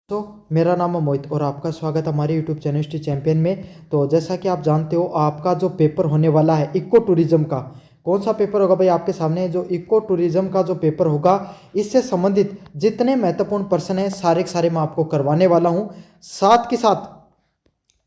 तो मेरा नाम है मोहित और आपका स्वागत है हमारे यूट्यूब चैनल हिस्ट्री चैंपियन में। तो जैसा कि आप जानते हो आपका जो पेपर होने वाला है इको टूरिज्म का, कौन सा पेपर होगा भाई आपके सामने? जो इको टूरिज्म का जो पेपर होगा, इससे संबंधित जितने महत्वपूर्ण प्रश्न हैं सारे के सारे मैं आपको करवाने वाला हूं। साथ के साथ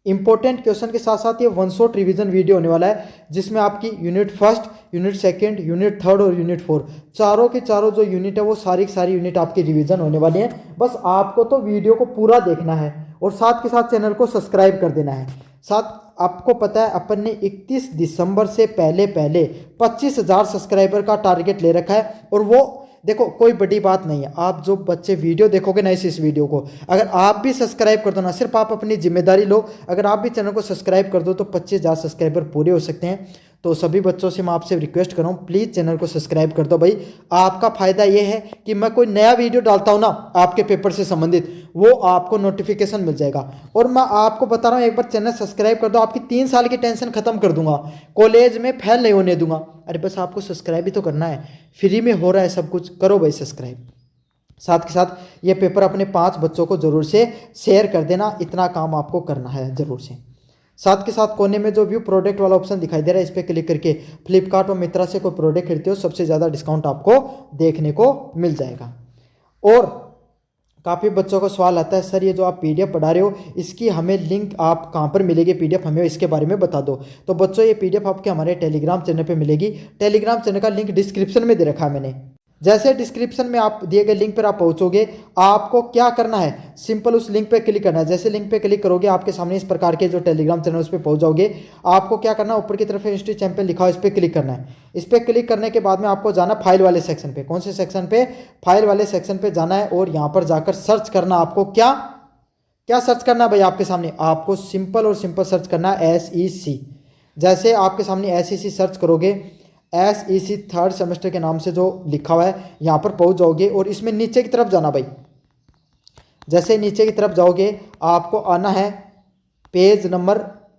इंपॉर्टेंट क्वेश्चन के साथ साथ ये वन शॉट रिवीजन वीडियो होने वाला है, जिसमें आपकी unit first, unit second, unit third और यूनिट फोर, चारों के चारों जो यूनिट है वो सारी की सारी यूनिट आपकी रिवीजन होने वाली है। बस आपको तो वीडियो को पूरा देखना है और साथ के साथ चैनल को सब्सक्राइब कर देना है। साथ आपको पता है अपन ने 31 दिसंबर से पहले पहले 25,000 सब्सक्राइबर का टारगेट ले रखा है। और वो देखो कोई बड़ी बात नहीं है, आप जो बच्चे वीडियो देखोगे ना इस वीडियो को, अगर आप भी सब्सक्राइब कर दो ना, सिर्फ आप अपनी जिम्मेदारी लो, अगर आप भी चैनल को सब्सक्राइब कर दो तो 25,000 सब्सक्राइबर पूरे हो सकते हैं। तो सभी बच्चों से मैं आपसे रिक्वेस्ट कर रहा हूँ, प्लीज़ चैनल को सब्सक्राइब कर दो भाई। आपका फ़ायदा ये है कि मैं कोई नया वीडियो डालता हूँ ना आपके पेपर से संबंधित, वो आपको नोटिफिकेशन मिल जाएगा। और मैं आपको बता रहा हूँ, एक बार चैनल सब्सक्राइब कर दो, आपकी 3 साल की टेंशन खत्म कर दूंगा, कॉलेज में फेल नहीं होने दूंगा। अरे बस आपको सब्सक्राइब ही तो करना है, फ्री में हो रहा है सब कुछ, करो भाई सब्सक्राइब। साथ के साथ ये पेपर अपने 5 बच्चों को जरूर से शेयर कर देना, इतना काम आपको करना है जरूर से। साथ के साथ कोने में जो व्यू प्रोडक्ट वाला ऑप्शन दिखाई दे रहा है, इस पर क्लिक करके फ्लिपकार्ट और मित्रा से कोई प्रोडक्ट खरीदते हो, सबसे ज़्यादा डिस्काउंट आपको देखने को मिल जाएगा। और काफ़ी बच्चों का सवाल आता है, सर ये जो आप पीडीएफ पढ़ा रहे हो इसकी हमें लिंक आप कहाँ पर मिलेगी, पीडीएफ हमें इसके बारे में बता दो। तो बच्चों ये पीडीएफ आपके हमारे टेलीग्राम चैनल पे मिलेगी। टेलीग्राम चैनल का लिंक डिस्क्रिप्शन में दे रखा है मैंने। जैसे डिस्क्रिप्शन में आप दिए गए लिंक पर आप पहुंचोगे, आपको क्या करना है, सिंपल उस लिंक पे क्लिक करना है। जैसे लिंक पे क्लिक करोगे आपके सामने इस प्रकार के जो टेलीग्राम चैनल उस पर पहुंच जाओगे। आपको क्या करना है, ऊपर की तरफ हिस्ट्री चैंपियन लिखा हो, इस पर क्लिक करना है। इस पर क्लिक करने के बाद में आपको जाना फाइल वाले सेक्शन पे। कौन से सेक्शन पे? फाइल वाले सेक्शन पे जाना है और यहाँ पर जाकर सर्च करना। आपको क्या क्या सर्च करना है भाई? आपके सामने आपको सिंपल और सिंपल सर्च करना है SEC। जैसे आपके सामने SEC सर्च करोगे, SEC थर्ड सेमेस्टर के नाम से जो लिखा हुआ है यहाँ पर पहुँच जाओगे और इसमें नीचे की तरफ जाना भाई। जैसे नीचे की तरफ जाओगे आपको आना है पेज नंबर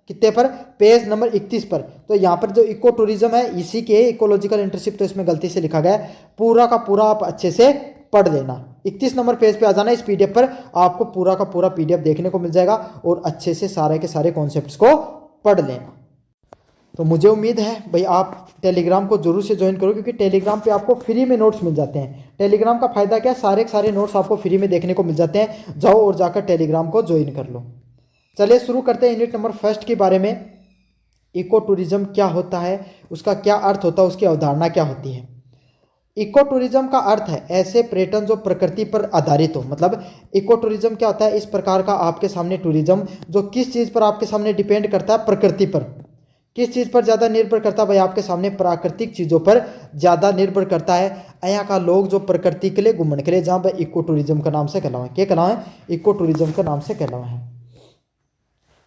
कितने पर? पेज नंबर 31 पर। तो यहाँ पर जो इको टूरिज्म है इसी के इकोलॉजिकल इंटर्नशिप, तो इसमें गलती से लिखा गया है, पूरा का पूरा आप अच्छे से पढ़ लेना। 31 नंबर पेज पे आ जाना, इस पीडीएफ पर आपको पूरा का पूरा पीडीएफ देखने को मिल जाएगा और अच्छे से सारे के सारे कॉन्सेप्ट्स को पढ़ लेना। तो मुझे उम्मीद है भाई आप टेलीग्राम को जरूर से ज्वाइन करो, क्योंकि टेलीग्राम पे आपको फ्री में नोट्स मिल जाते हैं। टेलीग्राम का फायदा क्या है, सारे के सारे नोट्स आपको फ्री में देखने को मिल जाते हैं। जाओ और जाकर टेलीग्राम को ज्वाइन कर लो। चलिए शुरू करते हैं यूनिट नंबर फर्स्ट के बारे में। इको टूरिज्म क्या होता है, उसका क्या अर्थ होता है, उसकी अवधारणा क्या होती है। इको टूरिज्म का अर्थ है ऐसे पर्यटन जो प्रकृति पर आधारित हो। मतलब इको टूरिज्म क्या होता है, इस प्रकार का आपके सामने टूरिज्म जो किस चीज़ पर आपके सामने डिपेंड करता है, प्रकृति पर। किस चीज़ पर ज़्यादा निर्भर करता है भाई? आपके सामने प्राकृतिक चीज़ों पर ज़्यादा निर्भर करता है। यहाँ का लोग जो प्रकृति के लिए घूमने के लिए जहाँ पर इको टूरिज्म का नाम से कहलावा है, क्या कहलावा है? इको टूरिज्म का नाम से कहलावा है।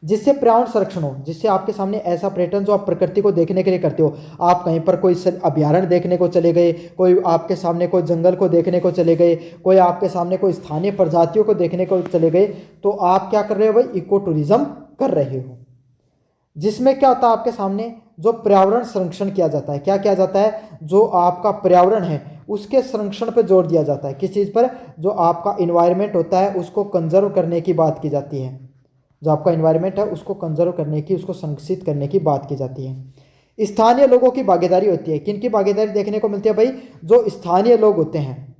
जिससे पर्यावरण संरक्षण हो, जिससे आपके सामने ऐसा पर्यटन जो आप प्रकृति को देखने के लिए करते हो। आप कहीं पर कोई अभ्यारण्य देखने को चले गए, कोई आपके सामने कोई जंगल को देखने को चले गए, कोई आपके सामने कोई स्थानीय प्रजातियों को देखने को चले गए, तो आप क्या कर रहे हो भाई? इको टूरिज्म कर रहे हो। जिसमें क्या होता है, आपके सामने जो पर्यावरण संरक्षण किया जाता है। क्या किया जाता है? जो आपका पर्यावरण है उसके संरक्षण पर जोर दिया जाता है। किस चीज़ पर? जो आपका इन्वायरमेंट होता है उसको कंजर्व करने की बात की जाती है। जो आपका इन्वायरमेंट है उसको कंजर्व करने की, उसको संरक्षित करने की बात की जाती है। स्थानीय लोगों की भागीदारी होती है। किन की भागीदारी देखने को मिलती है भाई? जो स्थानीय लोग होते हैं,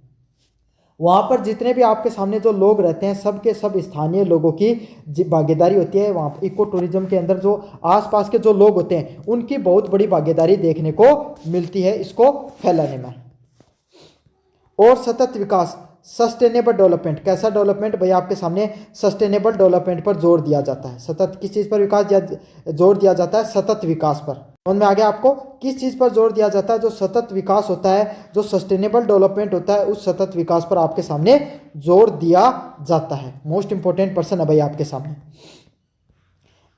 वहाँ पर जितने भी आपके सामने जो लोग रहते हैं सब के सब स्थानीय लोगों की भागीदारी होती है। वहाँ इको टूरिज्म के अंदर जो आसपास के जो लोग होते हैं उनकी बहुत बड़ी भागीदारी देखने को मिलती है इसको फैलाने में। और सतत विकास, सस्टेनेबल डेवलपमेंट। कैसा डेवलपमेंट भाई? आपके सामने सस्टेनेबल डेवलपमेंट पर जोर दिया जाता है। सतत किस चीज़ पर विकास जोर दिया जाता है? सतत विकास पर। समझ में आ गया आपको? किस चीज़ पर जोर दिया जाता है? जो सतत विकास होता है, जो सस्टेनेबल डेवलपमेंट होता है, उस सतत विकास पर आपके सामने जोर दिया जाता है। मोस्ट इंपॉर्टेंट पर्सन है भाई आपके सामने।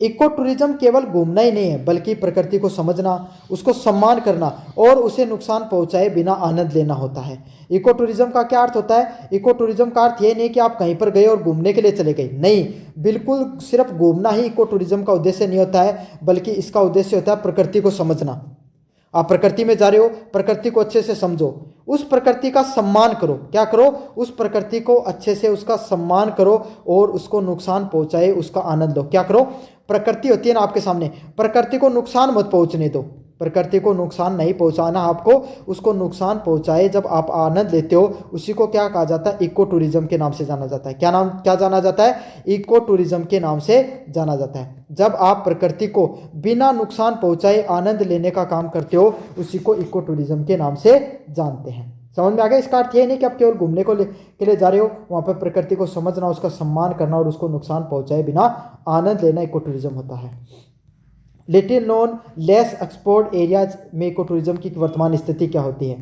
इको टूरिज्म केवल घूमना ही नहीं है, बल्कि प्रकृति को समझना, उसको सम्मान करना और उसे नुकसान पहुंचाए बिना आनंद लेना होता है। इको टूरिज्म का क्या अर्थ होता है? इको टूरिज्म का अर्थ ये नहीं कि आप कहीं पर गए और घूमने के लिए चले गए, नहीं, बिल्कुल सिर्फ घूमना ही इको टूरिज्म का उद्देश्य नहीं होता है, बल्कि इसका उद्देश्य होता है प्रकृति को समझना। आप प्रकृति में जा रहे हो, प्रकृति को अच्छे से समझो, उस प्रकृति का सम्मान करो। क्या करो? उस प्रकृति को अच्छे से उसका सम्मान करो और उसको नुकसान पहुंचाए उसका आनंद लो। क्या करो? प्रकृति होती है ना आपके सामने, प्रकृति को नुकसान मत पहुंचने दो, प्रकृति को नुकसान नहीं पहुंचाना आपको, उसको नुकसान पहुंचाए जब आप आनंद लेते हो, उसी को क्या कहा जाता है? इको टूरिज्म के नाम से जाना जाता है। क्या जाना जाता है? इको टूरिज्म के नाम से जाना जाता है। जब आप प्रकृति को बिना नुकसान पहुंचाए आनंद लेने का काम करते हो, उसी को इको टूरिज्म के नाम से जानते हैं। समझ में आ गया? इसका अर्थ ये नहीं कि आप केवल घूमने के लिए जा रहे हो, वहां पर प्रकृति को समझना, उसका सम्मान करना और उसको नुकसान पहुंचाए बिना आनंद लेना इको टूरिज्म होता है। Little known less explored areas में इको टूरिज्म की वर्तमान स्थिति क्या होती है?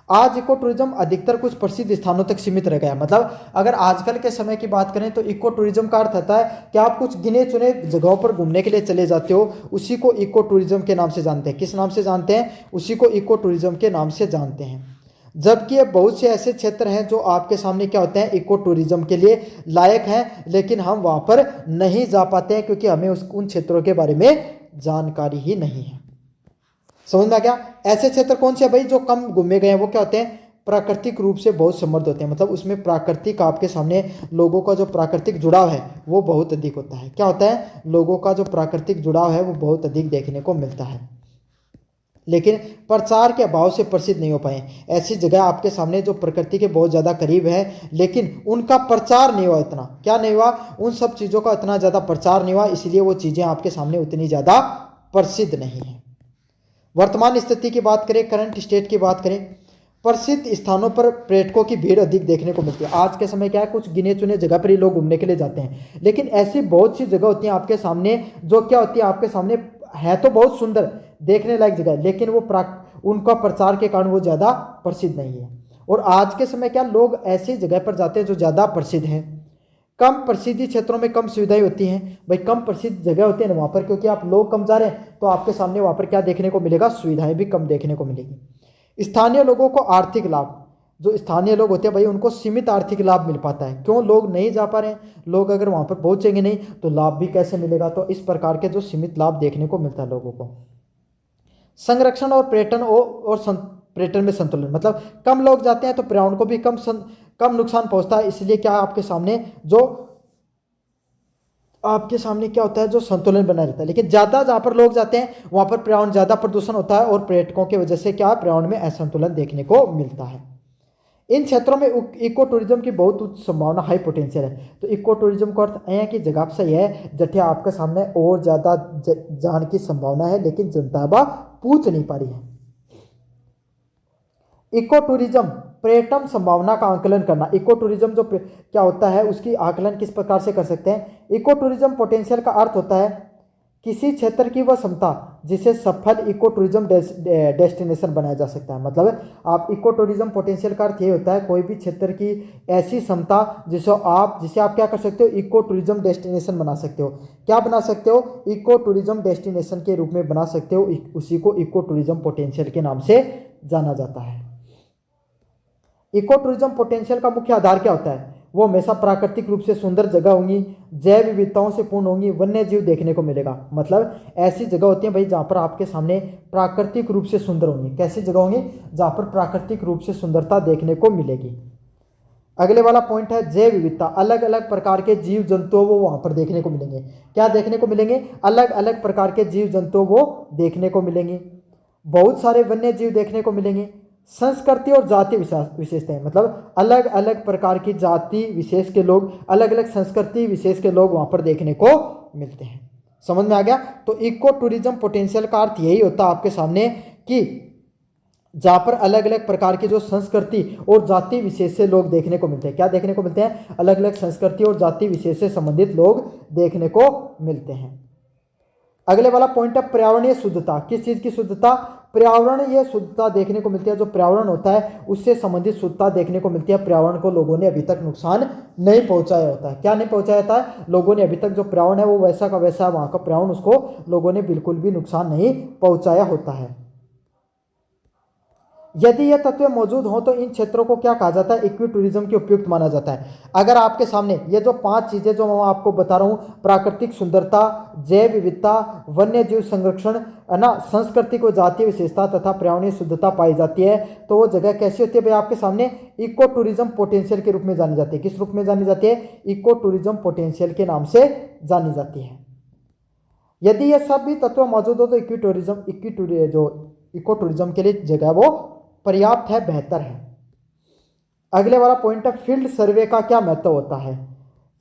आज इको टूरिज्म अधिकतर कुछ प्रसिद्ध स्थानों तक सीमित रह गया है। मतलब अगर आजकल के समय की बात करें तो इको टूरिज्म का अर्थ होता है कि आप कुछ गिने चुने जगहों पर घूमने के लिए चले जाते हो, उसी को इको टूरिज्म के नाम से जानते हैं। किस नाम से जानते हैं? उसी को इको टूरिज्म के नाम से जानते हैं। जबकि बहुत से ऐसे क्षेत्र हैं जो आपके सामने क्या होते हैं? इको टूरिज्म के लिए लायक हैं, लेकिन हम वहां पर नहीं जा पाते हैं क्योंकि हमें उन क्षेत्रों के बारे में जानकारी ही नहीं है। समझ में आ गया? ऐसे क्षेत्र कौन से हैं भाई जो कम घूमे गए हैं? वो क्या होते हैं? प्राकृतिक रूप से बहुत समृद्ध होते हैं। मतलब उसमें प्राकृतिक, आपके सामने लोगों का जो प्राकृतिक जुड़ाव है वो बहुत अधिक होता है। क्या होता है? लोगों का जो प्राकृतिक जुड़ाव है वो बहुत अधिक देखने को मिलता है, लेकिन प्रचार के अभाव से प्रसिद्ध नहीं हो पाए। ऐसी जगह आपके सामने जो प्रकृति के बहुत ज़्यादा करीब है, लेकिन उनका प्रचार नहीं हुआ इतना। क्या नहीं हुआ? उन सब चीज़ों का इतना ज़्यादा प्रचार नहीं हुआ, इसलिए वो चीज़ें आपके सामने उतनी ज़्यादा प्रसिद्ध नहीं है। वर्तमान स्थिति की बात करें, करंट स्टेट की बात करें, प्रसिद्ध स्थानों पर पर्यटकों की भीड़ अधिक देखने को मिलती है। आज के समय क्या है? कुछ गिने चुने जगह पर ही लोग घूमने के लिए जाते हैं, लेकिन ऐसी बहुत सी जगह होती हैं आपके सामने जो क्या होती है? आपके सामने है तो बहुत सुंदर देखने लायक जगह, लेकिन वो उनका प्रचार के कारण वो ज़्यादा प्रसिद्ध नहीं है। और आज के समय क्या लोग ऐसी जगह पर जाते हैं जो ज़्यादा प्रसिद्ध हैं। कम प्रसिद्धि क्षेत्रों में कम सुविधाएं होती हैं भाई, कम प्रसिद्ध जगह होती है ना वहाँ पर, क्योंकि आप लोग कम जा रहे हैं तो आपके सामने वहाँ पर क्या देखने को मिलेगा? सुविधाएं भी कम देखने को मिलेगी। स्थानीय लोगों को आर्थिक लाभ, जो स्थानीय लोग होते हैं भाई उनको सीमित आर्थिक लाभ मिल पाता है। क्यों? लोग नहीं जा पा रहे हैं, लोग अगर वहाँ पर पहुँचेंगे नहीं तो लाभ भी कैसे मिलेगा? तो इस प्रकार के जो सीमित लाभ देखने को मिलता है लोगों को। संरक्षण और पर्यटन पर्यटन में संतुलन, मतलब कम लोग जाते हैं तो पर्यावरण को भी कम नुकसान पहुंचता है, इसलिए क्या आपके सामने क्या होता है? जो संतुलन बना रहता है। लेकिन ज़्यादा जहाँ पर लोग जाते हैं वहाँ पर पर्यावरण ज़्यादा प्रदूषण होता है और पर्यटकों की वजह से क्या पर्यावरण में असंतुलन देखने को मिलता है। इन क्षेत्रों में इको टूरिज्म की बहुत उच्च संभावना, हाई पोटेंशियल है। तो इको टूरिज्म का अर्थ है कि जगह सही है जठे आपके सामने और ज़्यादा जान की संभावना है, लेकिन जनता पूछ नहीं पा रही है। इको टूरिज्म पर्यटन संभावना का आकलन करना। इको टूरिज्म जो क्या होता है उसकी आकलन किस प्रकार से कर सकते हैं? इको टूरिज्म पोटेंशियल का अर्थ होता है किसी क्षेत्र की वह क्षमता जिसे सफल इको टूरिज्म डेस्टिनेशन बनाया जा सकता है। मतलब आप इको टूरिज्म पोटेंशियल का अर्थ ये होता है कोई भी क्षेत्र की ऐसी क्षमता जिसे आप क्या कर सकते हो? इको टूरिज्म डेस्टिनेशन बना सकते हो। क्या बना सकते हो? इको टूरिज्म डेस्टिनेशन के रूप में बना सकते हो। उसी को इको टूरिज्म पोटेंशियल के नाम से जाना जाता है। इको टूरिज्म पोटेंशियल का मुख्य आधार क्या होता है? वो हमेशा प्राकृतिक रूप से सुंदर जगह होंगी, जैव विविधताओं से पूर्ण होंगी, वन्य जीव देखने को मिलेगा। मतलब ऐसी जगह होती है भाई जहाँ पर आपके सामने प्राकृतिक रूप से सुंदर होंगी। कैसी जगह होंगी? जहाँ पर प्राकृतिक रूप से सुंदरता देखने को मिलेगी। अगले वाला पॉइंट है जैव विविधता। अलग अलग प्रकार के जीव जंतु वो वहाँ पर देखने को मिलेंगे। क्या देखने को मिलेंगे? अलग अलग प्रकार के जीव जंतु वो देखने को मिलेंगे। बहुत सारे वन्य जीव देखने को मिलेंगे। संस्कृति और जाति विशेषताएं, मतलब अलग अलग प्रकार की जाति विशेष के लोग, अलग अलग संस्कृति विशेष के लोग वहां पर देखने को मिलते हैं। समझ में आ गया? तो इको टूरिज्म पोटेंशियल का अर्थ यही होता है आपके सामने कि जहाँ पर अलग अलग प्रकार की जो संस्कृति और जाति विशेष से लोग देखने को मिलते हैं। क्या देखने को मिलते हैं? अलग अलग संस्कृति और जाति विशेष से संबंधित लोग देखने को मिलते हैं। अगले वाला पॉइंट है पर्यावरणीय शुद्धता। किस चीज़ की शुद्धता? पर्यावरणीय शुद्धता देखने को मिलती है। जो पर्यावरण होता है उससे संबंधित शुद्धता देखने को मिलती है। पर्यावरण को लोगों ने अभी तक नुकसान नहीं पहुंचाया होता है। क्या नहीं पहुंचाया था? लोगों ने अभी तक जो पर्यावरण है वो वैसा का वैसा, वहाँ का पर्यावरण उसको लोगों ने बिल्कुल भी नुकसान नहीं पहुंचाया होता है। यदि ये तत्व मौजूद हों तो इन क्षेत्रों को क्या कहा जाता है, इक्वी टूरिज्म के उपयुक्त माना जाता है। अगर आपके सामने ये जो 5 चीजें जो मैं आपको बता रहा हूँ, प्राकृतिक सुंदरता, जैव विविधता, वन्य जीव संरक्षण, है ना, सांस्कृतिक व जातीय विशेषता तथा पर्यावरणीय शुद्धता पाई जाती है, तो वो जगह कैसी होती है भाई आपके सामने, इको टूरिज्म पोटेंशियल के रूप में जानी जाती है। किस रूप में जानी जाती है, इको टूरिज्म पोटेंशियल के नाम से जानी जाती है। यदि ये सब भी तत्व मौजूद हो तो इको टूरिज्म के लिए जगह वो पर्याप्त है, बेहतर है। अगले वाला पॉइंट है, फील्ड सर्वे का क्या महत्व होता है।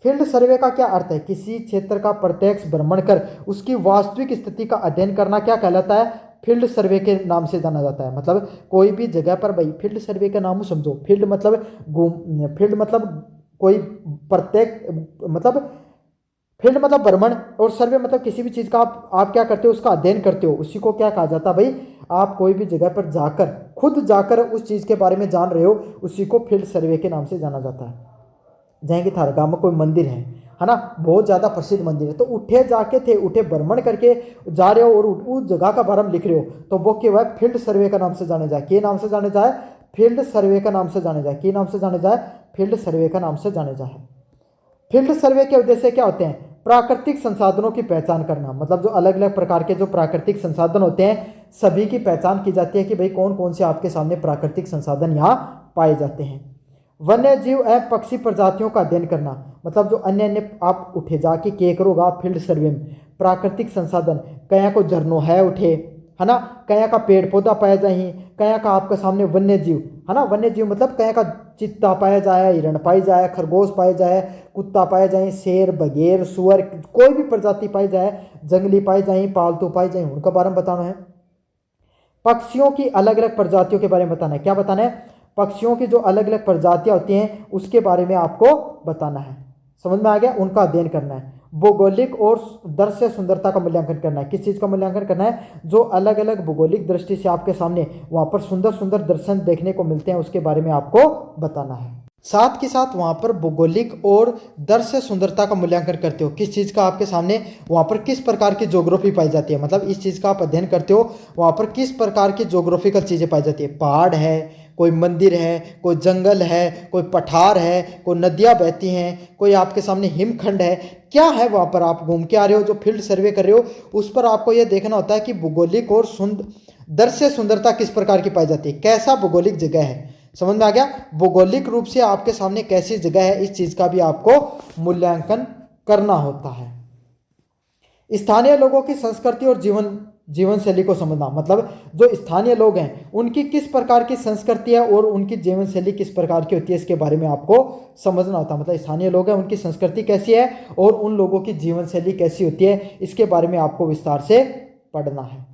फील्ड सर्वे का क्या अर्थ है, किसी क्षेत्र का प्रत्यक्ष भ्रमण कर उसकी वास्तविक स्थिति का अध्ययन करना क्या कहलाता है, फील्ड सर्वे के नाम से जाना जाता है। मतलब कोई भी जगह पर भाई फील्ड सर्वे का नाम समझो, फील्ड मतलब कोई प्रत्येक मतलब फील्ड मतलब भ्रमण, और सर्वे मतलब किसी भी चीज़ का आप क्या करते हो, उसका अध्ययन करते हो, उसी को क्या कहा जाता है भाई, आप कोई भी जगह पर जाकर खुद जाकर उस चीज़ के बारे में जान रहे हो, उसी को फील्ड सर्वे के नाम से जाना जाता है। जैसे थारे गाँव में कोई मंदिर है ना, बहुत ज़्यादा प्रसिद्ध मंदिर है, तो उठे भ्रमण करके जा रहे हो और उस जगह का बारे में लिख रहे हो, तो वो क्या है, फील्ड सर्वे का नाम से जाने जाए। के नाम से जाने जाए, फील्ड सर्वे का नाम से जाने जाए। के नाम से जाने जाए, फील्ड सर्वे का नाम से जाने जाए। फील्ड सर्वे के उद्देश्य क्या होते हैं, प्राकृतिक संसाधनों की पहचान करना। मतलब जो अलग अलग प्रकार के जो प्राकृतिक संसाधन होते हैं, सभी की पहचान की जाती है कि भाई कौन कौन से आपके सामने प्राकृतिक संसाधन यहाँ पाए जाते हैं। वन्य जीव एवं पक्षी प्रजातियों का अध्ययन करना। मतलब जो अन्य अन्य आप उठे जाके क्या करोगे आप फील्ड सर्वे में, प्राकृतिक संसाधन, कहीं को झरनों है उठे, है ना, कहीं का पेड़ पौधा पाया जाए, कहीं का आपके सामने वन्य जीव, है ना, वन्य जीव मतलब कहीं का चित्ता पाया जाए, हिरण पाई जाए, खरगोश पाए जाए, कुत्ता पाए जाए, शेर, बघेर, सुअर, कोई भी प्रजाति पाई जाए, जंगली पाई जाए, पालतू पाई जाए, उनका बारे में बताना है। पक्षियों की अलग अलग प्रजातियों के बारे में बताना है। क्या बताना है, पक्षियों की जो अलग अलग प्रजातियां होती हैं उसके बारे में आपको बताना है। समझ में आ गया, उनका अध्ययन करना है। भौगोलिक और दृश्य सुंदरता का मूल्यांकन करना है। किस चीज़ का मूल्यांकन करना है, जो अलग अलग भौगोलिक दृष्टि से आपके सामने वहाँ पर सुंदर सुंदर दर्शन देखने को मिलते हैं, उसके बारे में आपको बताना है। साथ के साथ वहाँ पर भौगोलिक और दृश्य सुंदरता का मूल्यांकन करते हो। किस चीज़ का आपके सामने वहाँ पर किस प्रकार की ज्योग्राफी पाई जाती है, मतलब इस चीज़ का आप अध्ययन करते हो, वहाँ पर किस प्रकार की ज्योग्राफिकल चीज़ें पाई जाती है। पहाड़ है, कोई मंदिर है, कोई जंगल है, कोई पठार है, कोई नदियाँ बहती हैं, कोई आपके सामने हिमखंड है, क्या है वहाँ पर आप घूम के आ रहे हो, जो फील्ड सर्वे कर रहे हो, उस पर आपको यह देखना होता है कि भौगोलिक और दृश्य सुंदरता किस प्रकार की पाई जाती है, कैसा भौगोलिक जगह है। समझ में आ गया, भौगोलिक रूप से आपके सामने कैसी जगह है, इस चीज़ का भी आपको मूल्यांकन करना होता है। स्थानीय लोगों की संस्कृति और जीवन शैली को समझना। मतलब जो स्थानीय लोग हैं उनकी किस प्रकार की संस्कृति है और उनकी जीवन शैली किस प्रकार की होती है, इसके बारे में आपको समझना होता है। मतलब स्थानीय लोग हैं, उनकी संस्कृति कैसी है और उन लोगों की जीवन शैली कैसी होती है, इसके बारे में आपको विस्तार से पढ़ना है।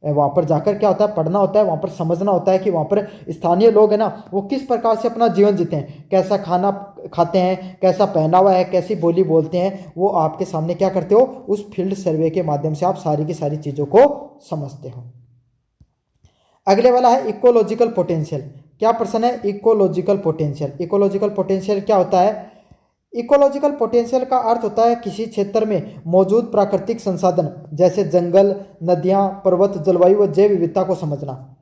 वहाँ पर जाकर क्या होता है, पढ़ना होता है, वहाँ पर समझना होता है कि वहाँ पर स्थानीय लोग हैं ना, वो किस प्रकार से अपना जीवन जीते हैं, कैसा खाना खाते हैं, कैसा पहनावा है, कैसी बोली बोलते हैं, वो आपके सामने क्या करते हो, उस फील्ड सर्वे के माध्यम से आप सारी की सारी चीज़ों को समझते हो। अगले वाला है इकोलॉजिकल पोटेंशियल। क्या प्रश्न है, इकोलॉजिकल पोटेंशियल। इकोलॉजिकल पोटेंशियल क्या होता है, इकोलॉजिकल पोटेंशियल का अर्थ होता है किसी क्षेत्र में मौजूद प्राकृतिक संसाधन जैसे जंगल, नदियाँ, पर्वत, जलवायु व जैव विविधता को समझना।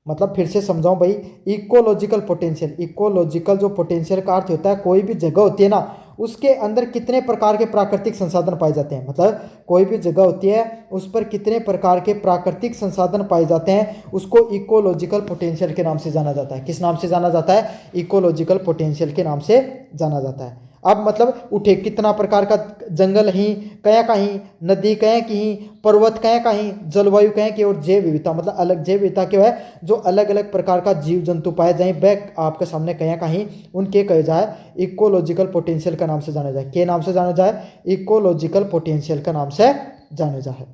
मतलब फिर से समझाऊं भाई, इकोलॉजिकल पोटेंशियल, इकोलॉजिकल जो पोटेंशियल का अर्थ होता है कोई भी जगह होती है ना, उसके अंदर कितने प्रकार के प्राकृतिक संसाधन पाए जाते हैं। मतलब कोई भी जगह होती है उस पर कितने प्रकार के प्राकृतिक संसाधन पाए जाते हैं, उसको इकोलॉजिकल पोटेंशियल के नाम से जाना जाता है। किस नाम से जाना जाता है, इकोलॉजिकल पोटेंशियल के नाम से जाना जाता है। अब मतलब उठे कितना प्रकार का जंगल ही, कहीं कहीं नदी, कहीं कहीं पर्वत, कहीं कहीं जलवायु, कहीं की, और जैव विविधता मतलब अलग जैव विविधता क्या है, जो अलग अलग प्रकार का जीव जंतु पाए जाए, वह आपके सामने कहीं कहीं उनके कहे जाए इकोलॉजिकल पोटेंशियल का नाम से जाना जाए। के नाम से जाना जाए, इकोलॉजिकल पोटेंशियल का नाम से जाने जाए।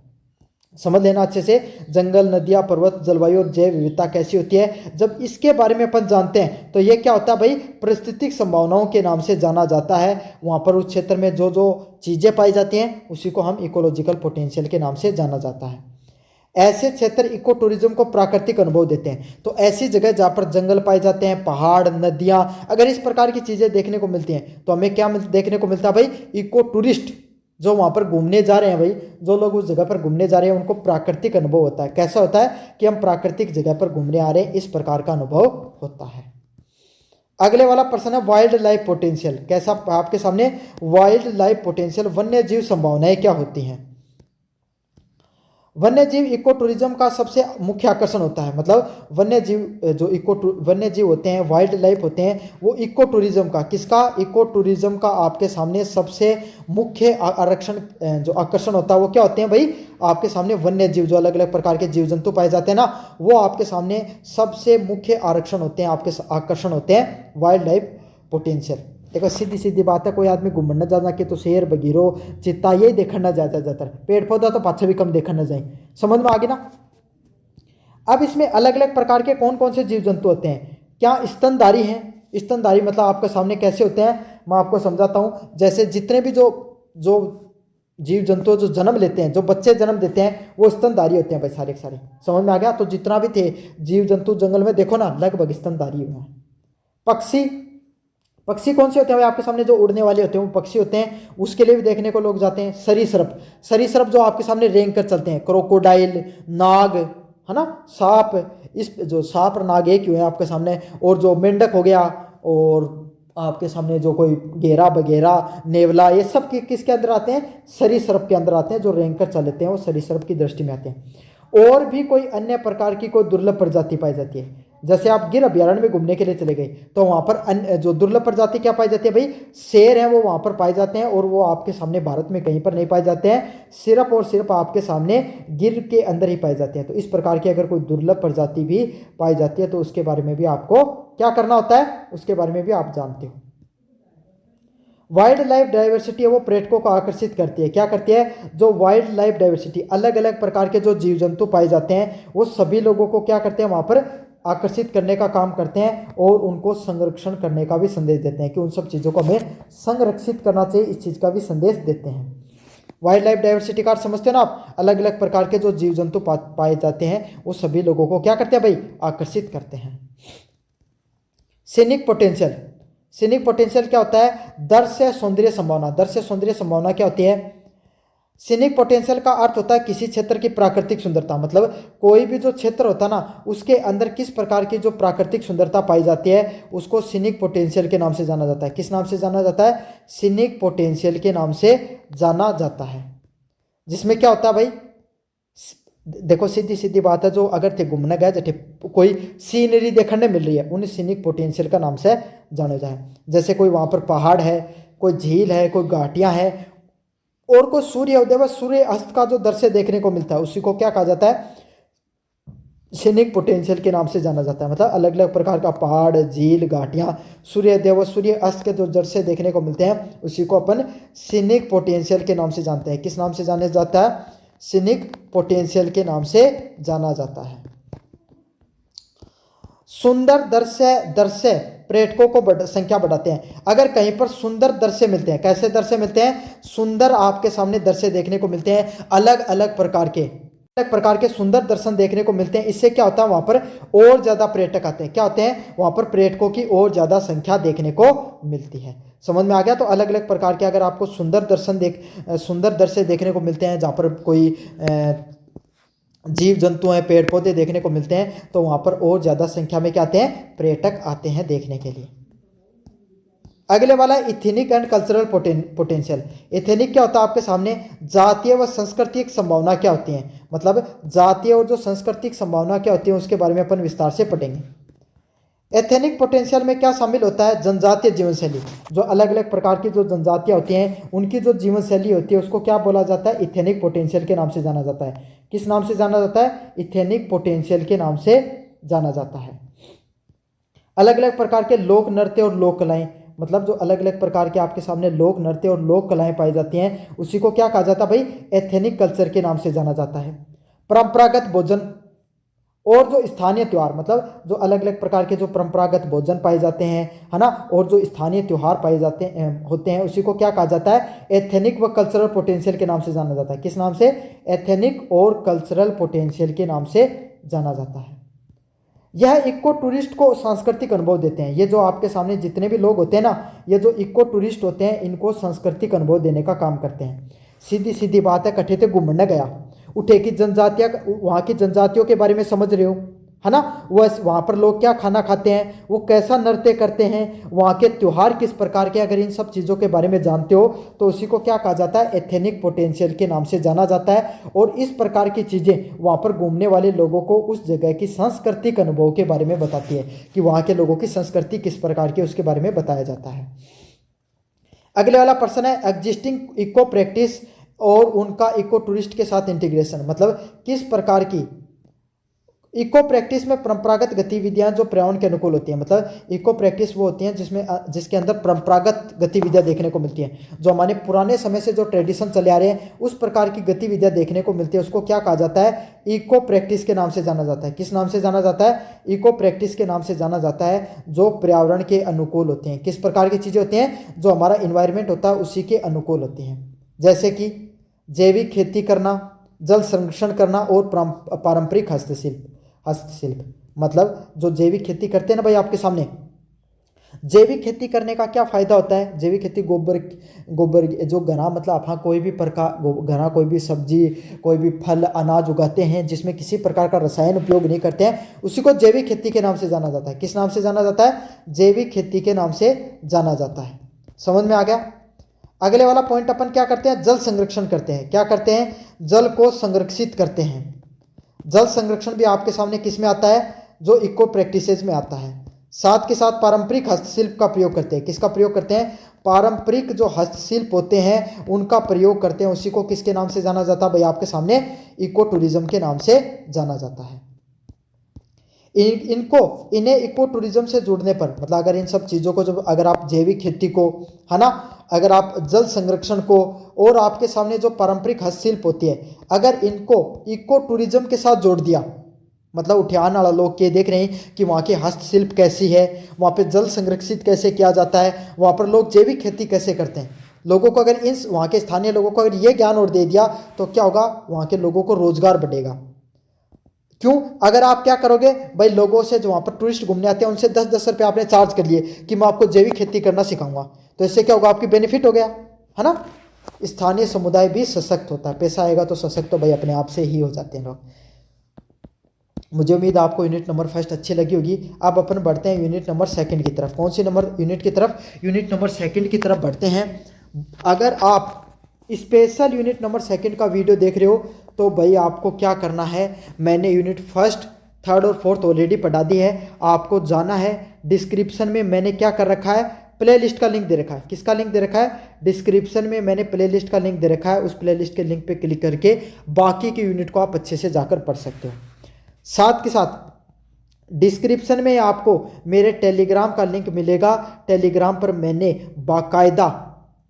समझ लेना अच्छे से, जंगल, नदियाँ, पर्वत, जलवायु और जैव विविधता कैसी होती है, जब इसके बारे में अपन जानते हैं तो ये क्या होता है भाई, पारिस्थितिक संभावनाओं के नाम से जाना जाता है। वहाँ पर उस क्षेत्र में जो जो चीज़ें पाई जाती हैं उसी को हम इकोलॉजिकल पोटेंशियल के नाम से जाना जाता है। ऐसे क्षेत्र इको टूरिज्म को प्राकृतिक अनुभव देते हैं। तो ऐसी जगह जहाँ पर जंगल पाए जाते हैं, पहाड़, नदियाँ, अगर इस प्रकार की चीज़ें देखने को मिलती हैं तो हमें क्या देखने को मिलता है भाई, इको टूरिस्ट, जो वहाँ पर घूमने जा रहे हैं भाई, जो लोग उस जगह पर घूमने जा रहे हैं उनको प्राकृतिक अनुभव होता है। कैसा होता है कि हम प्राकृतिक जगह पर घूमने आ रहे हैं, इस प्रकार का अनुभव होता है। अगले वाला प्रश्न है वाइल्ड लाइफ पोटेंशियल। कैसा आपके सामने वाइल्ड लाइफ पोटेंशियल, वन्य जीव संभावनाएं क्या होती हैं। वन्य जीव इको टूरिज्म का सबसे मुख्य आकर्षण होता है। मतलब वन्य जीव जो वन्य जीव होते हैं, वाइल्ड लाइफ होते हैं, वो इको टूरिज्म का, किसका, इको टूरिज्म का आपके सामने सबसे मुख्य आरक्षण जो आकर्षण होता है वो क्या होते हैं भाई, आपके सामने वन्य जीव, जो अलग अलग प्रकार के जीव जंतु पाए जाते हैं ना, वो आपके सामने सबसे मुख्य आरक्षण होते हैं, आपके आकर्षण होते हैं वाइल्ड लाइफ पोटेंशियल। देखो सीधी सीधी बात है, कोई आदमी घूमने ना जाना कि तो शेर बगीरो चित्ता यही देखना ना ज्यादातर, पेड़ पौधा तो पाछे भी कम देखना ना जाए। समझ में आ गई ना। अब इसमें अलग अलग प्रकार के कौन कौन से जीव जंतु होते हैं। क्या स्तनधारी हैं, स्तनधारी मतलब आपके सामने कैसे होते हैं, मैं आपको समझाता हूँ। जैसे जितने भी जो जो जीव जंतु जो जन्म लेते हैं, जो बच्चे जन्म देते हैं, वो स्तनधारी होते हैं भाई, सारे के सारे। समझ में आ गया। तो जितना भी थे जीव जंतु जंगल में देखो ना, लगभग स्तनधारी हुए हैं। पक्षी, पक्षी कौन से होते हैं भाई आपके सामने, जो उड़ने वाले होते हैं वो पक्षी होते हैं, उसके लिए भी देखने को लोग जाते हैं। सरीसृप, सरीसृप जो आपके सामने रेंग कर चलते हैं, क्रोकोडाइल, नाग, है ना, सांप, इस जो सांप और नाग एक ही हुए आपके सामने। और जो मेंढक हो गया, और आपके सामने जो कोई घेरा बगेरा, नेवला, ये सब किसके अंदर आते हैं, सरीसृप के अंदर आते हैं। जो रेंग कर चल लेते हैं वो सरीसृप की दृष्टि में आते हैं। और भी कोई अन्य प्रकार की कोई दुर्लभ प्रजाति पाई जाती है। जैसे आप गिर अभ्यारण्य में घूमने के लिए चले गए तो वहाँ पर जो दुर्लभ प्रजाति क्या पाई जाती है भाई, शेर हैं, वो वहाँ पर पाए जाते हैं। और वो आपके सामने भारत में कहीं पर नहीं पाए जाते हैं, सिर्फ और सिर्फ आपके सामने गिर के अंदर ही पाए जाते हैं। तो इस प्रकार की अगर कोई दुर्लभ प्रजाति भी पाई जाती है तो उसके बारे में भी आपको क्या करना होता है, उसके बारे में भी आप जानते हो। वाइल्ड लाइफ डाइवर्सिटी है वो पर्यटकों को आकर्षित करती है। क्या करती है, जो वाइल्ड लाइफ डाइवर्सिटी, अलग अलग प्रकार के जो जीव जंतु पाए जाते हैं, वो सभी लोगों को क्या करते हैं, वहाँ पर आकर्षित करने का काम करते हैं। और उनको संरक्षण करने का भी संदेश देते हैं कि उन सब चीज़ों को हमें संरक्षित करना चाहिए, इस चीज़ का भी संदेश देते हैं। वाइल्ड लाइफ डाइवर्सिटी का समझते हैं ना आप, अलग अलग प्रकार के जो जीव जंतु पाए जाते हैं वो सभी लोगों को क्या करते हैं भाई, आकर्षित करते हैं। सीनिक पोटेंशियल, सीनिक पोटेंशियल क्या होता है, दृश्य सौंदर्य संभावना। दृश्य सौंदर्य संभावना क्या होती है, सीनिक पोटेंशियल का अर्थ होता है किसी क्षेत्र की प्राकृतिक सुंदरता। मतलब कोई भी जो क्षेत्र होता है ना, उसके अंदर किस प्रकार की जो प्राकृतिक सुंदरता पाई जाती है, उसको सीनिक पोटेंशियल के नाम से जाना जाता है। किस नाम से जाना जाता है, सीनिक पोटेंशियल के नाम से जाना जाता है। जिसमें क्या होता है भाई, देखो सीधी सीधी बात है, जो अगर थे घूमने गए जैसे कोई सीनरी देखने मिल रही है, उन्हें सीनिक पोटेंशियल का नाम से जाना जाए। जैसे कोई वहाँ पर पहाड़ है, कोई झील है, कोई घाटियाँ हैं, और कोई सूर्य उदय व सूर्य अस्त का जो दृश्य देखने को मिलता है, उसी को क्या कहा जाता है, सीनिक पोटेंशियल के नाम से जाना जाता है। मतलब अलग अलग प्रकार का पहाड़, झील, घाटियाँ, सूर्योदय व सूर्य अस्त के जो दृश्य देखने को मिलते हैं, उसी को अपन सीनिक पोटेंशियल के नाम से जानते हैं। किस नाम से जाना जाता है, सीनिक पोटेंशियल के नाम से जाना जाता है। सुंदर दृश्य पर्यटकों को संख्या बढ़ाते हैं। अगर कहीं पर सुंदर दृश्य मिलते हैं, कैसे दृश्य मिलते हैं, सुंदर आपके सामने दृश्य देखने को मिलते हैं, अलग अलग प्रकार के सुंदर दर्शन देखने को मिलते हैं, इससे क्या होता है, वहां पर और ज्यादा पर्यटक आते हैं। क्या होते हैं, वहां पर पर्यटकों की और ज्यादा संख्या देखने को मिलती है। समझ में आ गया। तो अलग अलग प्रकार के अगर आपको सुंदर दृश्य देखने को मिलते हैं, जहाँ पर कोई जीव जंतु हैं, पेड़ पौधे देखने को मिलते हैं, तो वहाँ पर और ज़्यादा संख्या में क्या आते हैं, पर्यटक आते हैं देखने के लिए। अगले वाला ethnic and cultural potential. Ethnic क्या होता है आपके सामने, जातीय व सांस्कृतिक संभावना क्या होती है। मतलब जातीय और जो सांस्कृतिक संभावना क्या होती है, उसके बारे में अपन विस्तार से पढ़ेंगे। एथेनिक पोटेंशियल में क्या शामिल होता है, जनजातीय जीवन शैली। जो अलग अलग प्रकार की जो जनजातियाँ होती हैं, उनकी जो जीवन शैली होती है, उसको क्या बोला जाता है, इथेनिक पोटेंशियल के नाम से जाना जाता है। किस नाम से जाना जाता है, इथेनिक पोटेंशियल के नाम से जाना जाता है। अलग अलग प्रकार के लोक नृत्य और लोक कलाएं, मतलब जो अलग अलग प्रकार के आपके सामने लोक नृत्य और लोक कलाएं पाई जाती हैं, उसी को क्या कहा जाता है भाई, एथेनिक कल्चर के नाम से जाना जाता है। परंपरागत भोजन और जो स्थानीय त्यौहार, मतलब जो अलग अलग प्रकार के जो परंपरागत भोजन पाए जाते हैं, है ना, और जो स्थानीय त्यौहार पाए जाते होते हैं, उसी को क्या कहा जाता है, एथेनिक व कल्चरल पोटेंशियल के नाम से जाना जाता है। किस नाम से, एथेनिक और कल्चरल पोटेंशियल के नाम से जाना जाता है। यह इको टूरिस्ट को सांस्कृतिक अनुभव देते हैं। ये जो आपके सामने जितने भी लोग होते हैं ना, ये जो इको टूरिस्ट होते हैं, इनको सांस्कृतिक अनुभव देने का काम करते हैं। सीधी सीधी बात है, कठे थे घूमने गया, उठे की जनजातियाँ, वहाँ की जनजातियों के बारे में समझ रहे हो, है ना। वहाँ पर लोग क्या खाना खाते हैं, वो कैसा नृत्य करते हैं, वहाँ के त्योहार किस प्रकार के, अगर इन सब चीज़ों के बारे में जानते हो तो उसी को क्या कहा जाता है, एथेनिक पोटेंशियल के नाम से जाना जाता है। और इस प्रकार की चीज़ें वहाँ पर घूमने वाले लोगों को उस जगह की सांस्कृतिक अनुभव के बारे में बताती है कि वहाँ के लोगों की संस्कृति किस प्रकार की, उसके बारे में बताया जाता है। अगले वाला प्रश्न है एग्जिस्टिंग इको प्रैक्टिस और उनका इको टूरिस्ट के साथ इंटीग्रेशन, मतलब किस प्रकार की इको प्रैक्टिस में परंपरागत गतिविधियां जो पर्यावरण के अनुकूल होती हैं, मतलब इको प्रैक्टिस वो होती हैं जिसके अंदर परंपरागत गतिविधियां देखने को मिलती हैं, जो हमारे पुराने समय से जो ट्रेडिशन चले आ रहे हैं उस प्रकार की गतिविधियां देखने को मिलती है, उसको क्या कहा जाता है, इको प्रैक्टिस के नाम से जाना जाता है। किस नाम से जाना जाता है, इको प्रैक्टिस के नाम से जाना जाता है, जो पर्यावरण के अनुकूल होते हैं। किस प्रकार की चीज़ें होती हैं, जो हमारा इन्वायरमेंट होता है उसी के अनुकूल होती हैं, जैसे कि जैविक खेती करना, जल संरक्षण करना और पारंपरिक हस्तशिल्प। मतलब जो जैविक खेती करते हैं ना भाई, आपके सामने जैविक खेती करने का क्या फायदा होता है, जैविक खेती गोबर जो घना, मतलब आप कोई भी प्रकार घना कोई भी सब्जी, कोई भी फल अनाज उगाते हैं जिसमें किसी प्रकार का रसायन उपयोग नहीं करते हैं, उसी को जैविक खेती के नाम से जाना जाता है। किस नाम से जाना जाता है, जैविक खेती के नाम से जाना जाता है। समझ में आ गया। अगले वाला पॉइंट अपन क्या करते हैं, जल संरक्षण करते हैं। क्या करते हैं, जल को संरक्षित करते हैं। जल संरक्षण भी आपके सामने किस में आता है, जो इको प्रैक्टिसेस में आता है। साथ के साथ पारंपरिक हस्तशिल्प का प्रयोग करते हैं। किसका प्रयोग करते हैं, पारंपरिक जो हस्तशिल्प होते हैं उनका प्रयोग करते हैं, उसी को किसके नाम से जाना जाता है भाई, आपके सामने इको टूरिज्म के नाम से जाना जाता है। इन्हें इको टूरिज्म से जुड़ने पर, मतलब अगर इन सब चीज़ों को जब अगर आप जैविक खेती को, है ना, अगर आप जल संरक्षण को और आपके सामने जो पारंपरिक हस्तशिल्प होती है, अगर इनको इको टूरिज्म के साथ जोड़ दिया, मतलब उठियान वाला लोग ये देख रहे हैं कि वहाँ की हस्तशिल्प कैसी है, वहाँ पे जल संरक्षित कैसे किया जाता है, वहाँ पर लोग जैविक खेती कैसे करते हैं, लोगों को अगर इन वहाँ के स्थानीय लोगों को अगर ये ज्ञान और दे दिया तो क्या होगा, वहाँ के लोगों को रोजगार बढ़ेगा। क्यों, अगर आप क्या करोगे भाई, लोगों से जो वहाँ पर टूरिस्ट घूमने आते हैं उनसे 10-10 रुपये आपने चार्ज कर लिए कि मैं आपको जैविक खेती करना सिखाऊंगा, तो इससे क्या होगा, आपकी बेनिफिट हो गया, है ना। स्थानीय समुदाय भी सशक्त होता है, पैसा आएगा तो सशक्त तो भाई अपने आप से ही हो जाते हैं लोग। मुझे उम्मीद है आपको यूनिट नंबर फर्स्ट अच्छी लगी होगी। अब अपन बढ़ते हैं यूनिट नंबर सेकंड की तरफ। कौन सी नंबर यूनिट की तरफ, यूनिट नंबर सेकंड की तरफ बढ़ते हैं। अगर आप स्पेशल यूनिट नंबर सेकंड का वीडियो देख रहे हो तो भाई आपको क्या करना है, मैंने यूनिट फर्स्ट, थर्ड और फोर्थ ऑलरेडी पढ़ा दी है, आपको जाना है डिस्क्रिप्शन में मैंने क्या कर रखा है, प्ले लिस्ट का लिंक दे रखा है। किसका लिंक दे रखा है, डिस्क्रिप्शन में मैंने प्ले लिस्ट का लिंक दे रखा है, उस प्ले लिस्ट के लिंक पे क्लिक करके बाकी की यूनिट को आप अच्छे से जाकर पढ़ सकते हो। साथ के साथ डिस्क्रिप्शन में आपको मेरे टेलीग्राम का लिंक मिलेगा, टेलीग्राम पर मैंने बाकायदा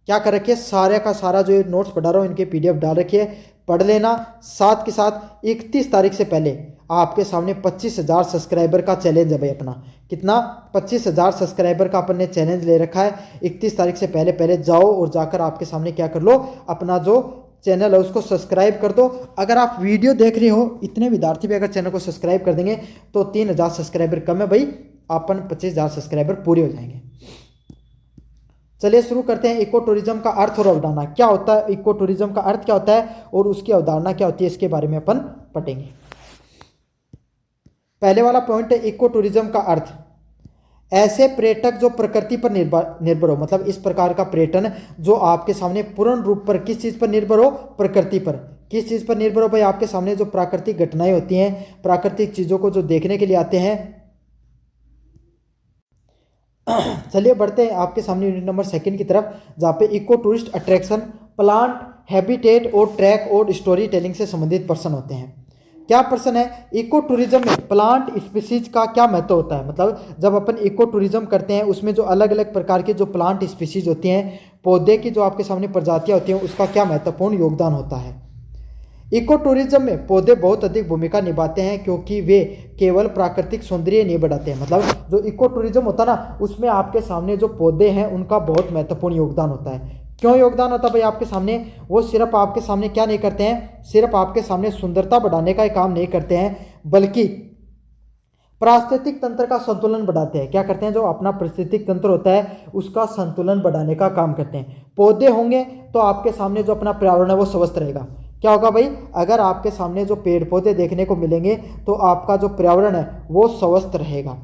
क्या कर रखी है, सारे का सारा जो नोट्स पढ़ा रहा हूँ इनके PDF डाल रखी है, पढ़ लेना। साथ के साथ 31 तारीख से पहले आपके सामने 25,000 सब्सक्राइबर का चैलेंज है भाई अपना। कितना, 25,000 सब्सक्राइबर का अपन ने चैलेंज ले रखा है। 31 तारीख से पहले पहले जाओ और जाकर आपके सामने क्या कर लो, अपना जो चैनल है उसको सब्सक्राइब कर दो। अगर आप वीडियो देख रहे हो, इतने विद्यार्थी भी अगर चैनल को सब्सक्राइब कर देंगे तो 3,000 सब्सक्राइबर कम है भाई, अपन 25,000 सब्सक्राइबर पूरे हो जाएंगे। चलिए शुरू करते हैं। इको टूरिज्म का अर्थ और अवधारणा क्या होता है, इको टूरिज्म का अर्थ क्या होता है और उसकी अवधारणा क्या होती है, इसके बारे में अपन पढ़ेंगे। पहले वाला पॉइंट है इको टूरिज्म का अर्थ, ऐसे पर्यटक जो प्रकृति पर निर्भर हो, मतलब इस प्रकार का पर्यटन जो आपके सामने पूर्ण रूप पर किस चीज़ पर निर्भर हो, प्रकृति पर। किस चीज़ पर निर्भर हो भाई, आपके सामने जो प्राकृतिक घटनाएं होती हैं, प्राकृतिक चीज़ों को जो देखने के लिए आते हैं। चलिए बढ़ते हैं आपके सामने यूनिट नंबर सेकंड की तरफ, जहाँ पे eco tourist attraction, plant habitat और ट्रैक और स्टोरी टेलिंग से संबंधित प्रश्न होते हैं। क्या प्रश्न है, इको टूरिज्म में प्लांट स्पीसीज का क्या महत्व होता है, मतलब जब अपन इको टूरिज्म करते हैं उसमें जो अलग अलग प्रकार के जो प्लांट स्पीसीज होती हैं, पौधे की जो आपके सामने प्रजातियां होती हैं, उसका क्या महत्वपूर्ण योगदान होता है। इको टूरिज्म में पौधे बहुत अधिक भूमिका निभाते हैं क्योंकि वे केवल प्राकृतिक सौंदर्य नहीं बढ़ाते हैं, मतलब जो इको टूरिज्म होता है ना उसमें आपके सामने जो पौधे हैं उनका बहुत महत्वपूर्ण योगदान होता है। क्यों योगदान होता है भाई आपके सामने, वो सिर्फ आपके सामने क्या नहीं करते हैं, सिर्फ आपके सामने सुंदरता बढ़ाने का काम नहीं करते हैं, बल्कि पारिस्थितिक तंत्र का संतुलन बढ़ाते हैं। क्या करते हैं, जो अपना पारिस्थितिक तंत्र होता है उसका संतुलन बढ़ाने का काम करते हैं। पौधे होंगे तो आपके सामने जो अपना पर्यावरण है वो स्वस्थ रहेगा। क्या होगा भाई, अगर आपके सामने जो पेड़ पौधे देखने को मिलेंगे तो आपका जो पर्यावरण है वो स्वस्थ रहेगा।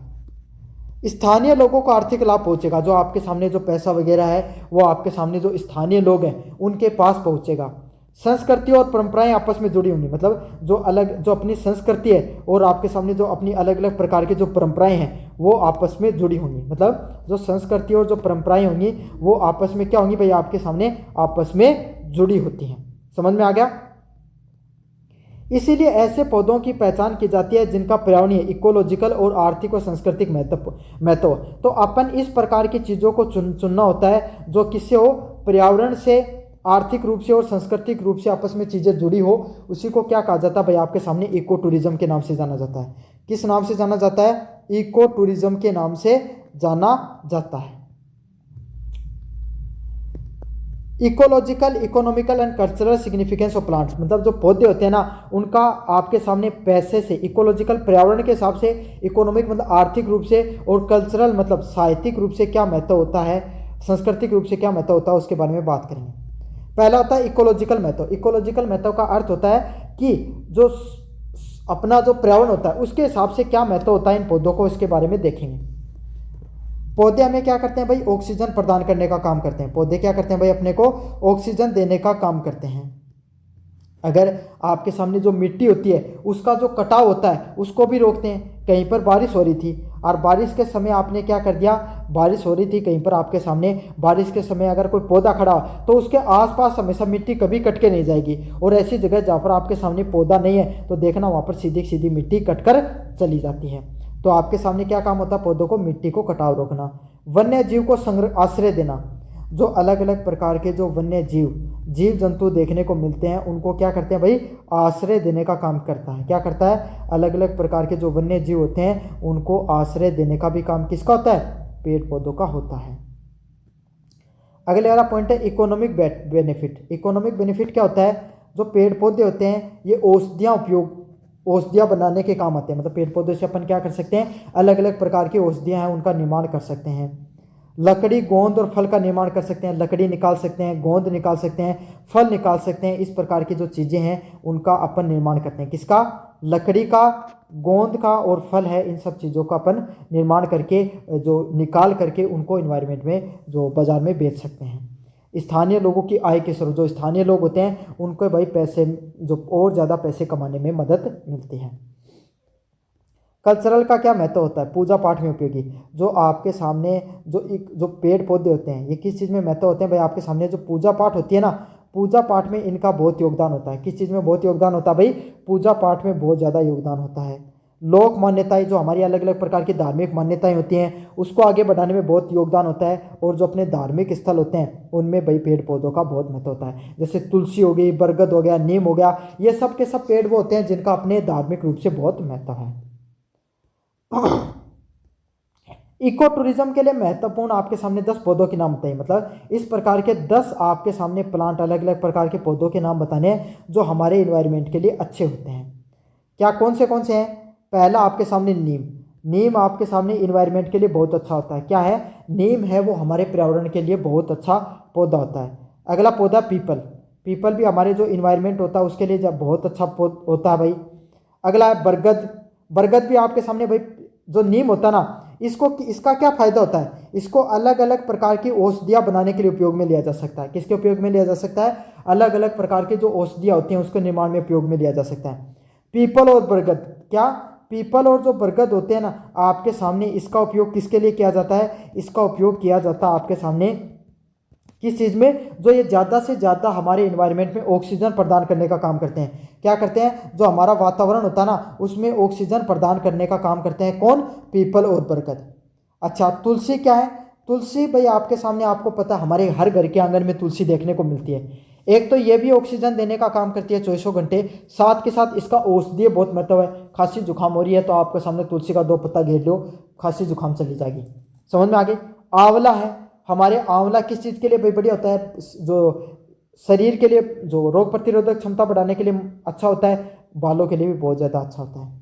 स्थानीय लोगों को आर्थिक लाभ पहुंचेगा, जो आपके सामने जो पैसा वगैरह है वो आपके सामने जो स्थानीय लोग हैं उनके पास पहुंचेगा। संस्कृति और परंपराएं आपस में जुड़ी होंगी, मतलब जो अपनी संस्कृति है और आपके सामने जो अपनी अलग अलग प्रकार की जो परंपराएं हैं वो आपस में जुड़ी होंगी। मतलब जो संस्कृति और जो परंपराएं होंगी वो आपस में क्या होंगी भाई, आपके सामने आपस में जुड़ी होती हैं। समझ में आ गया। इसीलिए ऐसे पौधों की पहचान की जाती है जिनका पर्यावरणीय, इकोलॉजिकल और आर्थिक और सांस्कृतिक महत्व। तो अपन इस प्रकार की चीज़ों को चुनना होता है जो किससे हो, पर्यावरण से, आर्थिक रूप से और सांस्कृतिक रूप से आपस में चीज़ें जुड़ी हो। उसी को क्या कहा जाता है भाई, आपके सामने इको टूरिज्म के नाम से जाना जाता है। किस नाम से जाना जाता है, इको टूरिज्म के नाम से जाना जाता है। Ecological, economical and cultural significance of plants, मतलब जो पौधे होते हैं ना उनका आपके सामने पैसे से, इकोलॉजिकल पर्यावरण के हिसाब से, इकोनॉमिक मतलब आर्थिक रूप से, और कल्चरल मतलब साहित्यिक रूप से क्या महत्व होता है, सांस्कृतिक रूप से क्या महत्व होता है, उसके बारे में बात करेंगे। पहला होता है इकोलॉजिकल महत्व। इकोलॉजिकल महत्व का अर्थ होता है कि जो अपना जो पर्यावरण होता है उसके हिसाब से क्या महत्व होता है इन पौधों को, इसके बारे में देखेंगे। पौधे हमें क्या करते हैं भाई, ऑक्सीजन प्रदान करने का काम करते हैं। पौधे क्या करते हैं भाई, अपने को ऑक्सीजन देने का काम करते हैं। अगर आपके सामने जो मिट्टी होती है उसका जो कटाव होता है उसको भी रोकते हैं। कहीं पर बारिश हो रही थी और बारिश के समय आपने क्या कर दिया, बारिश हो रही थी कहीं पर आपके सामने, बारिश के समय अगर कोई पौधा खड़ा तो उसके आसपास हमेशा मिट्टी कभी कट के नहीं जाएगी, और ऐसी जगह जहाँ पर आपके सामने पौधा नहीं है तो देखना वहाँ पर सीधी सीधी मिट्टी कट कर चली जाती है। तो आपके सामने क्या काम होता है, पौधों को मिट्टी को कटाव रोकना। वन्य जीव को आश्रय देना, जो अलग अलग प्रकार के जो वन्य जीव जंतु देखने को मिलते हैं उनको क्या करते हैं भाई, आश्रय देने का काम करता है। क्या करता है, अलग अलग प्रकार के जो वन्य जीव होते हैं उनको आश्रय देने का भी काम किसका होता है, पेड़ पौधों का होता है। अगले वाला पॉइंट है इकोनॉमिक बेनिफिट। इकोनॉमिक बेनिफिट क्या होता है, जो पेड़ पौधे होते हैं ये औषधियाँ बनाने के काम आते हैं। मतलब पेड़ पौधे से अपन क्या कर सकते हैं, अलग अलग प्रकार की औषधियाँ हैं उनका निर्माण कर सकते हैं। लकड़ी, गोंद और फल का निर्माण कर सकते हैं। लकड़ी निकाल सकते हैं, गोंद निकाल सकते हैं, फल निकाल सकते हैं। इस प्रकार की जो चीज़ें हैं उनका अपन निर्माण करते हैं। किसका, लकड़ी का, गोंद का और फल है, इन सब चीज़ों का अपन निर्माण करके जो निकाल करके उनको इन्वायरमेंट में जो बाज़ार में बेच सकते हैं। स्थानीय लोगों की आय के स्रोत, जो स्थानीय लोग होते हैं उनको भाई पैसे, जो और ज़्यादा पैसे कमाने में मदद मिलती है। कल्चरल का क्या महत्व होता है, पूजा पाठ में उपयोगी। जो आपके सामने जो पेड़ पौधे होते हैं ये किस चीज़ में महत्व होते हैं भाई, आपके सामने जो पूजा पाठ होती है ना, पूजा पाठ में इनका बहुत योगदान होता है। किस चीज़ में बहुत योगदान होता है भाई, पूजा पाठ में बहुत ज़्यादा योगदान होता है। लोक मान्यताएं, जो हमारी अलग अलग प्रकार की धार्मिक मान्यताएं होती हैं उसको आगे बढ़ाने में बहुत योगदान होता है। और जो अपने धार्मिक स्थल होते हैं उनमें भाई पेड़ पौधों का बहुत महत्व होता है। जैसे तुलसी हो गई, बरगद हो गया, नीम हो गया, ये सब के सब पेड़ वो होते हैं जिनका अपने धार्मिक रूप से बहुत महत्व है। इको टूरिज्म के लिए महत्वपूर्ण आपके सामने 10 पौधों के नाम बताइए। मतलब इस प्रकार के 10 आपके सामने प्लांट, अलग अलग प्रकार के पौधों के नाम बताने हैं जो हमारे इन्वायरमेंट के लिए अच्छे होते हैं। क्या, कौन से हैं? पहला आपके सामने नीम आपके सामने इन्वायरमेंट के लिए बहुत अच्छा होता है। क्या है, नीम है वो हमारे पर्यावरण के लिए बहुत अच्छा पौधा होता है। अगला पौधा पीपल भी हमारे जो इन्वायरमेंट होता है उसके लिए जब बहुत अच्छा होता है भाई। अगला है बरगद भी आपके सामने भाई, जो नीम होता है ना इसका क्या फ़ायदा होता है, इसको अलग अलग प्रकार की औषधियाँ बनाने के लिए उपयोग में लिया जा सकता है। किसके उपयोग में लिया जा सकता है, अलग अलग प्रकार की जो औषधियाँ होती हैं उसके निर्माण में उपयोग में लिया जा सकता है। पीपल और बरगद, क्या, पीपल और जो बरगद होते हैं ना आपके सामने, इसका उपयोग किसके लिए किया जाता है, इसका उपयोग किया जाता है आपके सामने किस चीज़ में, जो ये ज़्यादा से ज़्यादा हमारे इन्वायरमेंट में ऑक्सीजन प्रदान करने का काम करते हैं। क्या करते हैं, जो हमारा वातावरण होता है ना उसमें ऑक्सीजन प्रदान करने का काम करते हैं। कौन, पीपल और बरगद। अच्छा, तुलसी क्या है, तुलसी भाई आपके सामने, आपको पता है हमारे हर घर के आंगन में तुलसी देखने को मिलती है। एक तो ये भी ऑक्सीजन देने का काम करती है 24 घंटे, साथ के साथ इसका औषधीय बहुत महत्व है। खांसी जुकाम हो रही है तो आपके सामने तुलसी का 2 पत्ता घेर लो, खांसी जुकाम चली जाएगी। समझ में आ गई। आंवला है, हमारे आंवला किस चीज़ के लिए भाई बढ़िया होता है, जो शरीर के लिए, जो रोग प्रतिरोधक क्षमता बढ़ाने के लिए अच्छा होता है, बालों के लिए भी बहुत ज़्यादा अच्छा होता है।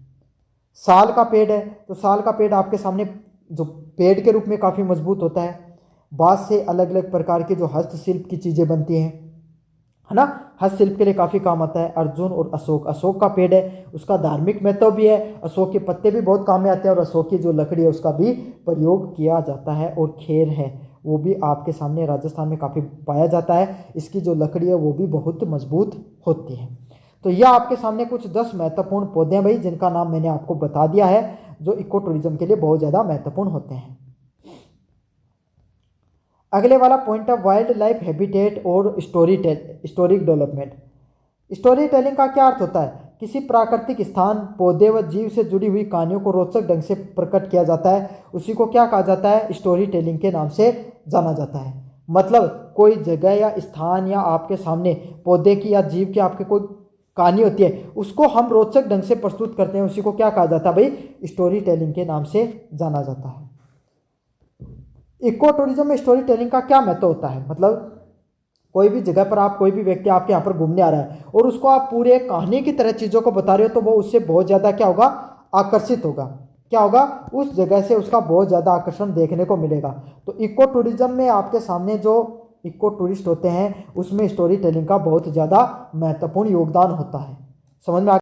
साल का पेड़ है, तो साल का पेड़ आपके सामने जो पेड़ के रूप में काफ़ी मजबूत होता है। बाँस से अलग अलग प्रकार की जो हस्तशिल्प की चीज़ें बनती हैं, है ना, हस्तशिल्प के लिए काफ़ी काम आता है। अर्जुन और अशोक, अशोक का पेड़ है, उसका धार्मिक महत्व भी है, अशोक के पत्ते भी बहुत काम में आते हैं, और अशोक की जो लकड़ी है उसका भी प्रयोग किया जाता है। और खेर है, वो भी आपके सामने राजस्थान में काफ़ी पाया जाता है, इसकी जो लकड़ी है वो भी बहुत मजबूत होती है। तो यह आपके सामने कुछ 10 महत्वपूर्ण पौधे हैं भाई, जिनका नाम मैंने आपको बता दिया है, जो इको टूरिज्म के लिए बहुत ज़्यादा महत्वपूर्ण होते हैं। अगले वाला पॉइंट है वाइल्ड लाइफ हैबिटेट और स्टोरिक डेवलपमेंट। स्टोरी टेलिंग का क्या अर्थ होता है? किसी प्राकृतिक स्थान, पौधे व जीव से जुड़ी हुई कहानियों को रोचक ढंग से प्रकट किया जाता है, उसी को क्या कहा जाता है? स्टोरी टेलिंग के नाम से जाना जाता है। मतलब कोई जगह या स्थान या आपके सामने पौधे की या जीव की आपके कोई कहानी होती है, उसको हम रोचक ढंग से प्रस्तुत करते हैं, उसी को क्या कहा जाता है भाई? स्टोरी टेलिंग के नाम से जाना जाता है। इको टूरिज्म में स्टोरी टेलिंग का क्या महत्व होता है? मतलब कोई भी जगह पर आप, कोई भी व्यक्ति आपके यहाँ पर घूमने आ रहा है और उसको आप पूरे कहानी की तरह चीज़ों को बता रहे हो, तो वो उससे बहुत ज़्यादा क्या होगा? आकर्षित होगा। क्या होगा? उस जगह से उसका बहुत ज़्यादा आकर्षण देखने को मिलेगा। तो इको टूरिज्म में आपके सामने जो इको टूरिस्ट होते हैं, उसमें स्टोरी टेलिंग का बहुत ज़्यादा महत्वपूर्ण योगदान होता है। समझ में आ